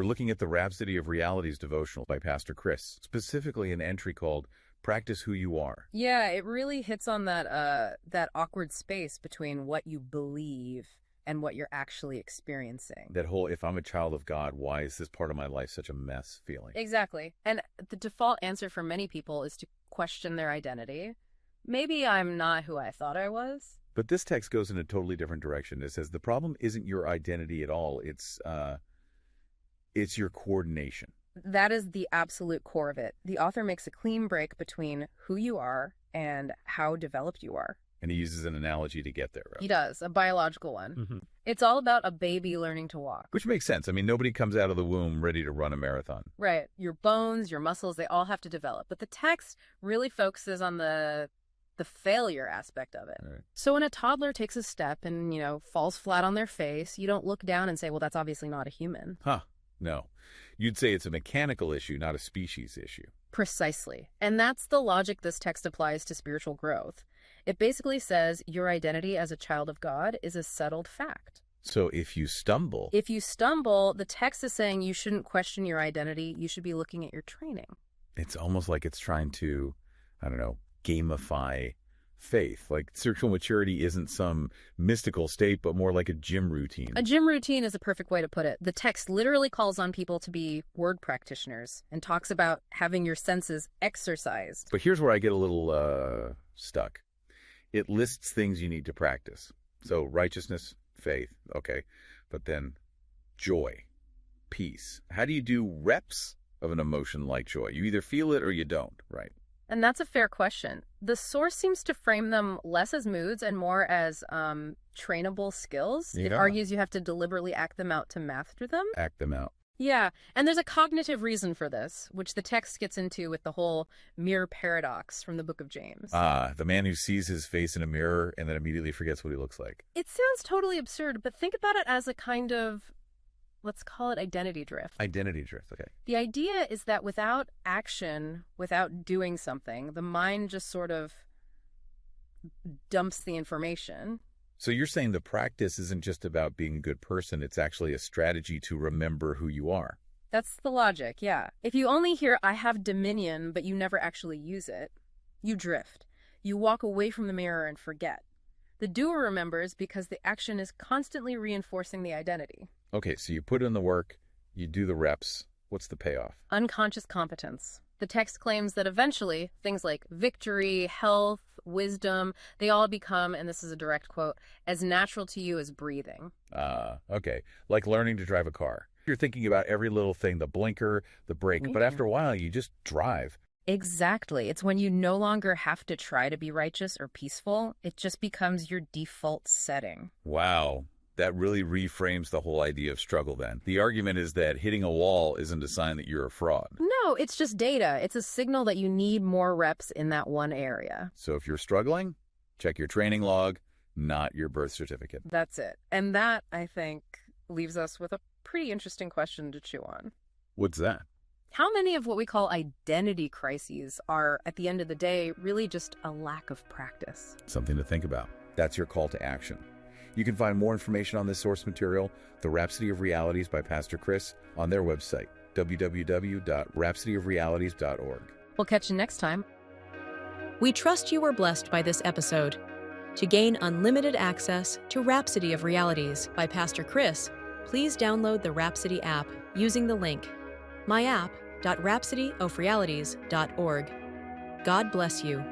We're looking at the Rhapsody of Realities devotional by Pastor Chris, specifically an entry called Practice Who You Are. Yeah, it really hits on that awkward space between what you believe and what you're actually experiencing. That whole, if I'm a child of God, why is this part of my life such a mess feeling? Exactly. And the default answer for many people is to question their identity. Maybe I'm not who I thought I was. But this text goes in a totally different direction. It says the problem isn't your identity at all. It's your coordination. That is the absolute core of it. The author makes a clean break between who you are and how developed you are. And he uses an analogy to get there. Right? He does, a biological one. Mm-hmm. It's all about a baby learning to walk. Which makes sense. I mean, nobody comes out of the womb ready to run a marathon. Right. Your bones, your muscles, they all have to develop. But the text really focuses on the failure aspect of it. Right. So when a toddler takes a step and, falls flat on their face, you don't look down and say, well, that's obviously not a human. No. You'd say it's a mechanical issue, not a species issue. Precisely. And that's the logic this text applies to spiritual growth. It basically says your identity as a child of God is a settled fact. So if you stumble... the text is saying you shouldn't question your identity. You should be looking at your training. It's almost like it's trying to, gamify faith. Like spiritual maturity isn't some mystical state, but more like a gym routine. A gym routine is a perfect way to put it. The text literally calls on people to be word practitioners and talks about having your senses exercised. But here's where I get a little stuck. It lists things you need to practice. So righteousness, faith, okay. But then joy, peace. How do you do reps of an emotion like joy? You either feel it or you don't, right? And that's a fair question. The source seems to frame them less as moods and more as trainable skills. Yeah. It argues you have to deliberately act them out to master them. Act them out. Yeah, and there's a cognitive reason for this, which the text gets into with the whole mirror paradox from the book of James. The man who sees his face in a mirror and then immediately forgets what he looks like. It sounds totally absurd, but think about it as a kind of, let's call it identity drift. Identity drift, okay. The idea is that without action, without doing something, the mind just sort of dumps the information. So you're saying the practice isn't just about being a good person, it's actually a strategy to remember who you are. That's the logic, yeah. If you only hear, I have dominion, but you never actually use it, you drift. You walk away from the mirror and forget. The doer remembers because the action is constantly reinforcing the identity. Okay, so you put in the work, you do the reps. What's the payoff? Unconscious competence. The text claims that eventually things like victory, health, wisdom, they all become, and this is a direct quote, as natural to you as breathing. Okay. Like learning to drive a car. You're thinking about every little thing, the blinker, the brake, but after a while, you just drive. Exactly. It's when you no longer have to try to be righteous or peaceful. It just becomes your default setting. Wow. That really reframes the whole idea of struggle then. The argument is that hitting a wall isn't a sign that you're a fraud. No, it's just data. It's a signal that you need more reps in that one area. So if you're struggling, check your training log, not your birth certificate. That's it. And that, I think, leaves us with a pretty interesting question to chew on. What's that? How many of what we call identity crises are, at the end of the day, really just a lack of practice? Something to think about. That's your call to action. You can find more information on this source material, The Rhapsody of Realities by Pastor Chris, on their website, www.rhapsodyofrealities.org. We'll catch you next time. We trust you were blessed by this episode. To gain unlimited access to Rhapsody of Realities by Pastor Chris, please download the Rhapsody app using the link myapp.rhapsodyofrealities.org. God bless you.